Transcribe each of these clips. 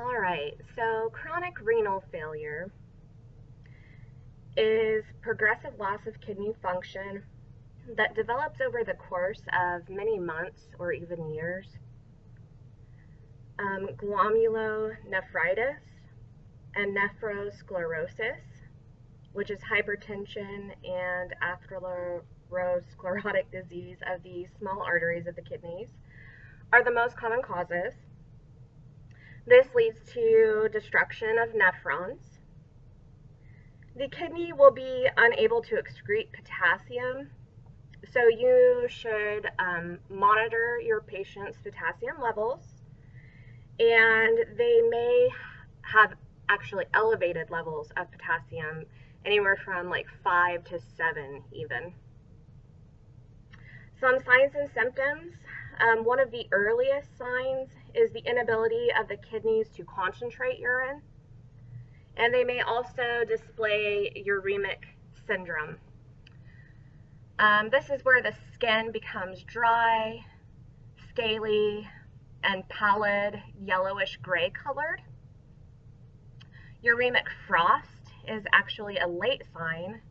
All right, so chronic renal failure is progressive loss of kidney function that develops over the course of many months or even years. Glomerulonephritis and nephrosclerosis, which is hypertension and atherosclerotic disease of the small arteries of the kidneys, are the most common causes. This leads to destruction of nephrons. The kidney will be unable to excrete potassium, so you should monitor your patient's potassium levels, and they may have actually elevated levels of potassium, anywhere from like 5 to 7 even. Some signs and symptoms. One of the earliest signs is the inability of the kidneys to concentrate urine, and they may also display uremic syndrome. This is where the skin becomes dry, scaly, and pallid, yellowish gray colored. Uremic frost is actually a late sign.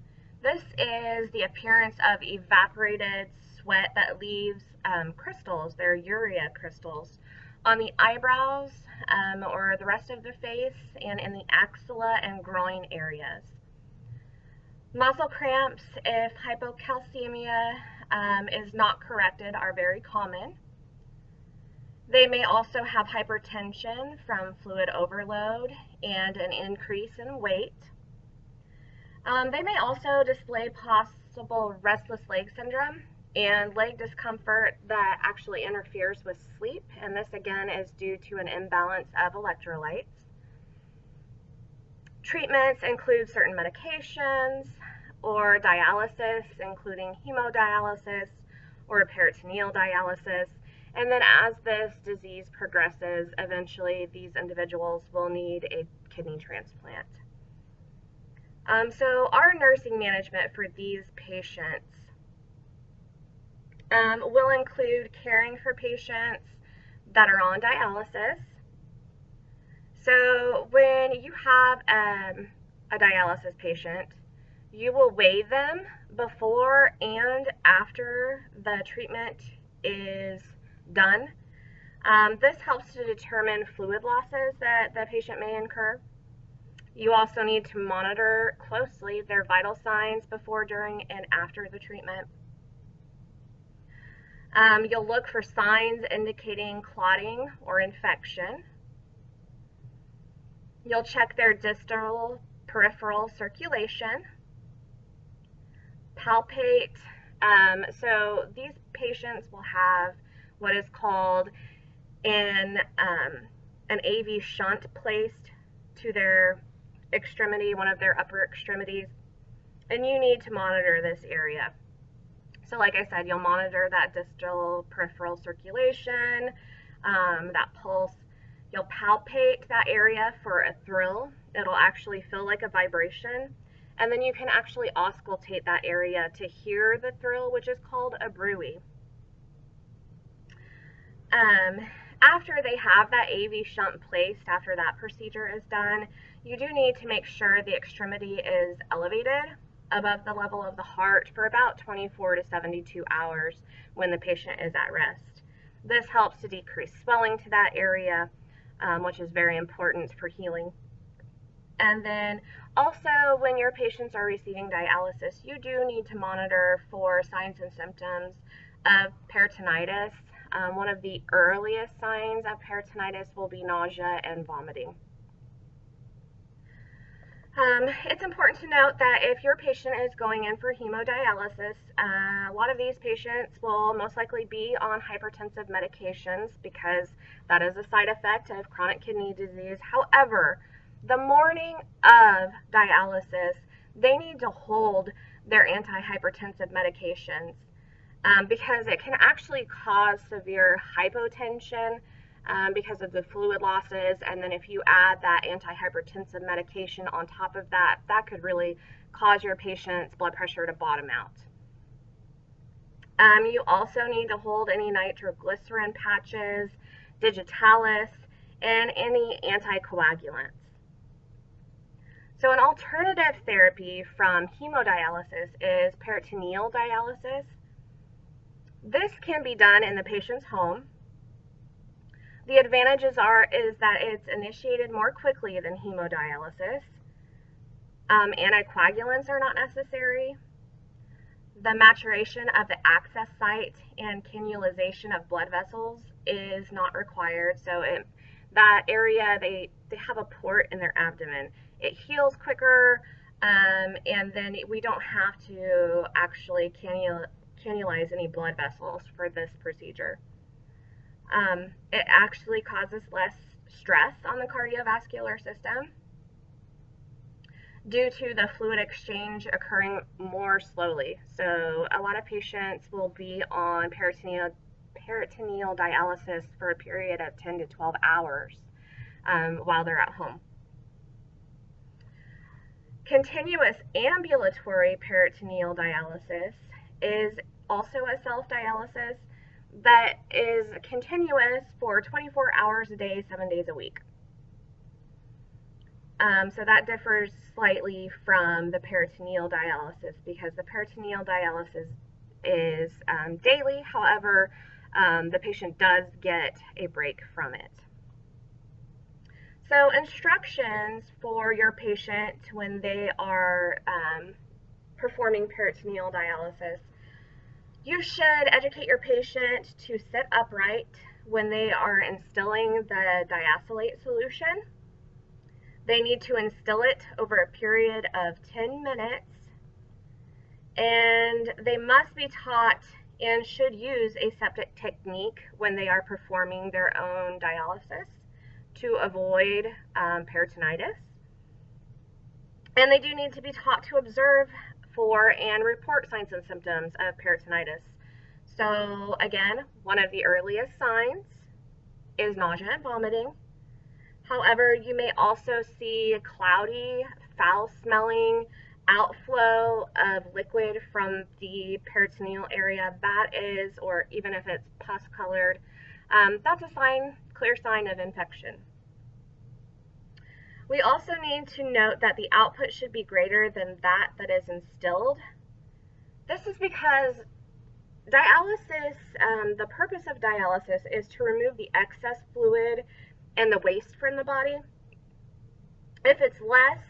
This is the appearance of evaporated sweat that leaves crystals, they're urea crystals, on the eyebrows or the rest of the face and in the axilla and groin areas. Muscle cramps, if hypocalcemia is not corrected, are very common. They may also have hypertension from fluid overload and an increase in weight. They may also display possible restless leg syndrome and leg discomfort that actually interferes with sleep, and this again is due to an imbalance of electrolytes. Treatments include certain medications or dialysis, including hemodialysis or peritoneal dialysis. And then as this disease progresses, eventually these individuals will need a kidney transplant. So our nursing management for these patients will include caring for patients that are on dialysis. So when you have a dialysis patient, you will weigh them before and after the treatment is done. This helps to determine fluid losses that the patient may incur. You also need to monitor closely their vital signs before, during, and after the treatment. You'll look for signs indicating clotting or infection. You'll check their distal peripheral circulation. Palpate. So these patients will have what is called an AV shunt placed to their extremity, one of their upper extremities, and you need to monitor this area. So like I said, you'll monitor that distal peripheral circulation, that pulse. You'll palpate that area for a thrill. It'll actually feel like a vibration. And then you can actually auscultate that area to hear the thrill, which is called a bruit. After they have that AV shunt placed, after that procedure is done, you do need to make sure the extremity is elevated above the level of the heart for about 24 to 72 hours when the patient is at rest. This helps to decrease swelling to that area, which is very important for healing. And then also, when your patients are receiving dialysis, you do need to monitor for signs and symptoms of peritonitis. One of the earliest signs of peritonitis will be nausea and vomiting. It's important to note that if your patient is going in for hemodialysis, a lot of these patients will most likely be on hypertensive medications because that is a side effect of chronic kidney disease. However, the morning of dialysis, they need to hold their antihypertensive medications because it can actually cause severe hypotension because of the fluid losses, and then if you add that antihypertensive medication on top of that, that could really cause your patient's blood pressure to bottom out. You also need to hold any nitroglycerin patches, digitalis, and any anticoagulants. So an alternative therapy from hemodialysis is peritoneal dialysis. This can be done in the patient's home. The advantages is that it's initiated more quickly than hemodialysis. Anticoagulants are not necessary. The maturation of the access site and cannulization of blood vessels is not required. So that area, they have a port in their abdomen. It heals quicker, and then we don't have to actually cannulize any blood vessels for this procedure. It actually causes less stress on the cardiovascular system due to the fluid exchange occurring more slowly. So a lot of patients will be on peritoneal dialysis for a period of 10 to 12 hours while they're at home. Continuous ambulatory peritoneal dialysis is also a self-dialysis that is continuous for 24 hours a day, 7 days a week. So that differs slightly from the peritoneal dialysis, because the peritoneal dialysis is daily. However, the patient does get a break from it. So instructions for your patient when they are performing peritoneal dialysis. You should educate your patient to sit upright when they are instilling the dialysate solution. They need to instill it over a period of 10 minutes, and they must be taught and should use aseptic technique when they are performing their own dialysis to avoid peritonitis. And they do need to be taught to observe for and report signs and symptoms of peritonitis. So again, one of the earliest signs is nausea and vomiting. However, you may also see cloudy, foul-smelling outflow of liquid from the peritoneal area. That is, or even if it's pus-colored, that's a clear sign of infection. We also need to note that the output should be greater than that is instilled. This is because dialysis, the purpose of dialysis is to remove the excess fluid and the waste from the body. If it's less,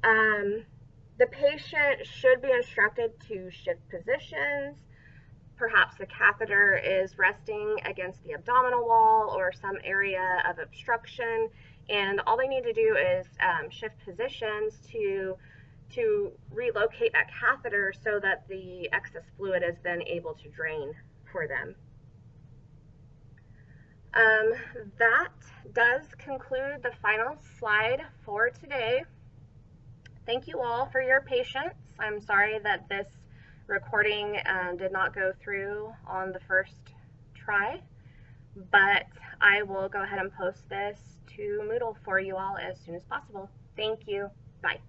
the patient should be instructed to shift positions. Perhaps the catheter is resting against the abdominal wall or some area of obstruction, and all they need to do is shift positions to relocate that catheter so that the excess fluid is then able to drain for them. That does conclude the final slide for today. Thank you all for your patience. I'm sorry that this recording did not go through on the first try, but I will go ahead and post this to Moodle for you all as soon as possible. Thank you. Bye.